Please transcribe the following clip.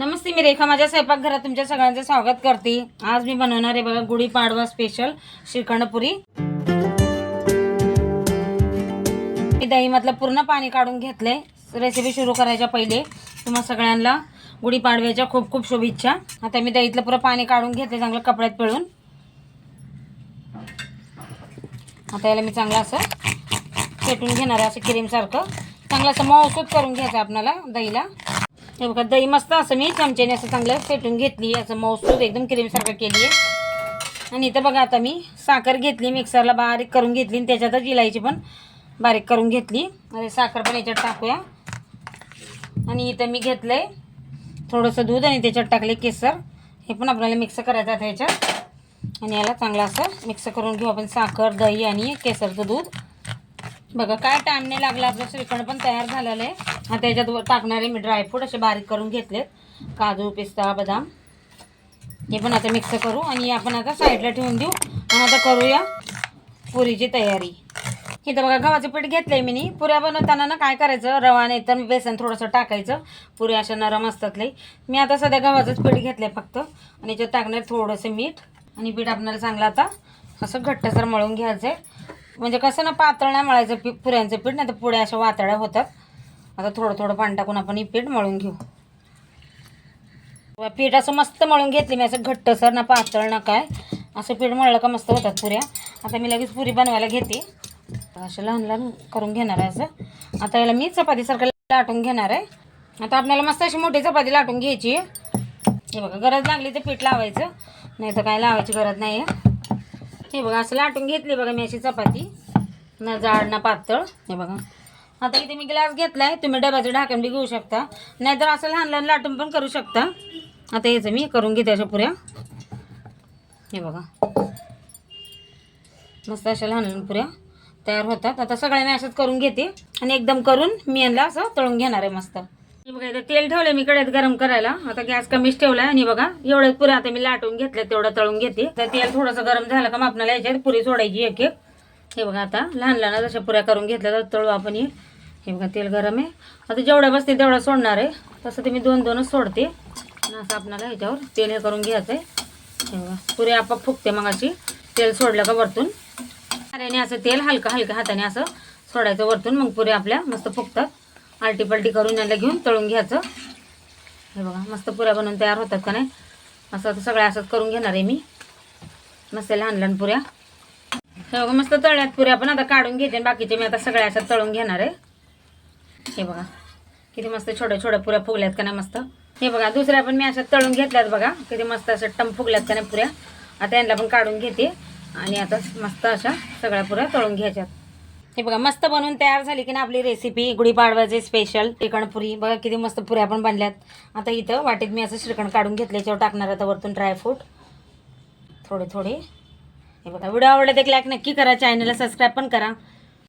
नमस्ते, मी रेखा माझ्या स्वयंपाकघरात तुमच्या सगळ्यांचं स्वागत करते। आज मी बनवणार आहे बघा गुढीपाडवा स्पेशल श्रीखंड पुरी। मी दही मधलं पूर्ण पाणी काढून घेतले। रेसिपी सुरू करायच्या पहिले तुम्हा सगळ्यांना गुढीपाडव्याच्या खूप खूप शुभेच्छा। आता मी दहीतलं पूर्ण पाणी काढून घेतले चांगलं कपड्यात पिळून। आता याला मी चांगलं असं फेटून घेणार आहे, असं क्रीम सारखं चांगलं असं मऊसूत करून घ्यायचं आपल्याला दहीला। हे बघा दही मस्त असं मी चमच्याने असं चांगलं फेटून घेतली, असं मऊसूत एकदम क्रीम सारखं केली आहे। आणि इथं बघा आता मी साखर घेतली, मिक्सरला बारीक करून घेतली आणि त्याच्यातच इलायची पण बारीक करून घेतली। आणि साखर पण याच्यात टाकूया। आणि इथं मी घेतलंय थोडंसं दूध आणि त्याच्यात टाकले केसर, हे पण आपल्याला मिक्स करायचं आहे याच्यात। आणि याला चांगलं असं मिक्स करून घेऊ आपण, साखर दही आणि केसरचं दूध। बघा काय टाइम नाही लागला, आपलं श्रीखंड पण तयार झालेलं आहे। आता याच्यात टाकणारे मी ड्रायफ्रूट असे बारीक करून घेतलेत, काजू पिस्ता बदाम, हे पण आता मिक्स करू आणि आपण आता साईडला ठेवून देऊ। आणि आता करूया पुरीची तयारी। इथं बघा गव्हाचं पीठ घेतलंय मी। पुऱ्या बनवताना ना काय करायचं, रवा नाही तर बेसन थोडंसं टाकायचं, पुऱ्या अशा नरम असतात लई। मी आता सध्या गव्हाचंच पीठ घेतलंय फक्त, आणि याच्यात टाकणार थोडंसं मीठ। आणि पीठ आपल्याला चांगलं आता असं घट्टसर मळून घ्यायचं आहे, म्हणजे कसं ना पातळ नाही मळायचं पुऱ्यांचं पीठ, नाही तर पुऱ्या अशा वातळ्या होतात। आता थोडं थोडं पाणी टाकून आपण हे पीठ मळून घेऊ। पीठ असं मस्त मळून घेतली मी, असं घट्टसर ना पातळ ना काय, असं पीठ मळलं का मस्त होतात पुऱ्या। आता मी लगेच पुरी बनवायला घेते, असं लहान लहान करून घेणार आहे असं। आता याला मी चपातीसारखं लाटून घेणार आहे। आता आपल्याला मस्त अशी मोठी चपाती लाटून घ्यायची आहे। हे बघा गरज लागली तर पीठ लावायचं, नाही तर काय लावायची गरज नाही आहे। हे बघा असं लाटून घेतली बघा मी अशी चपाती, ना जाड ना पातळ। हे बघा आता इथे मी ग्लास घेतलाय, तुम्ही डब्याचं ढाकण बी घेऊ शकता, नाहीतर असं लहान लहान लाटून पण करू शकता। आता याचं मी करून घेते अशा पुऱ्या। हे बघा मस्त अशा लहान लहान पुऱ्या तयार होतात। आता सगळ्या मी अशाच करून घेते आणि एकदम करून मी यांना असं तळून घेणार आहे मस्त। हे बघा इथं तेल ठेवलंय मी कढईत गरम करायला, आता गॅस कमीच ठेवलाय। आणि बघा एवढ्याच पुऱ्या आता मी लाटून घेतल्या, तेवढं तळून घेते। तर तेल थोडंसं गरम झालं का मग आपल्याला याच्यात पुरी सोडायची एक एक। हे बघा आता लहान लहान जशा पुऱ्या करून घेतल्या तर तळू आपण हे। हे बघा तेल गरम आहे, आता जेवढ्या बसते तेवढं सोडणार आहे। तसं ते मी दोन दोनच सोडते, आणि असं आपल्याला ह्याच्यावर तेल हे करून घ्यायचं आहे। हे बघा पुरी आपाप फुगते मग अशी तेल सोडलं का वरतून, आणि असं तेल हलका हलक्या हाताने असं सोडायचं वरतून, मग पुऱ्या आपल्या मस्त फुगतात। आलटी पलटी करून याला घेऊन तळून घ्यायचं। हे बघा मस्त पुऱ्या बनवून तयार होतात का नाही, असं सगळ्या असंच करून घेणार आहे मी, मस्त लहान लहान पुऱ्या। हे बघा मस्त तळल्यात पुऱ्या, पण आता काढून घेते, बाकीचे मी आता सगळ्या असं तळून घेणार आहे। हे बघा किती मस्त छोट्या छोट्या पुऱ्या फुगल्यात का नाही मस्त। हे बघा दुसऱ्या पण मी अशा तळून घेतल्यात बघा, किती मस्त अशा टम फुगल्यात का नाही पुऱ्या। आता यांना पण काढून घेते आणि आता मस्त अशा सगळ्या पुऱ्या तळून घ्यायच्यात। हे बघा मस्त बनवून तयार झाली की ना आपली रेसिपी गुढीपाडव्याची स्पेशल श्रीखंड पुरी। बघा किती मस्त पुऱ्या पण बनल्यात। आता इथं वाटीत मी असं श्रीखंड काढून घेतले, याच्यावर टाकणार आता वरतून ड्रायफ्रूट थोडे थोडे। हे बघा व्हिडिओ आवडला तर एक लाईक नक्की करा, चॅनलला सबस्क्राईब पण करा।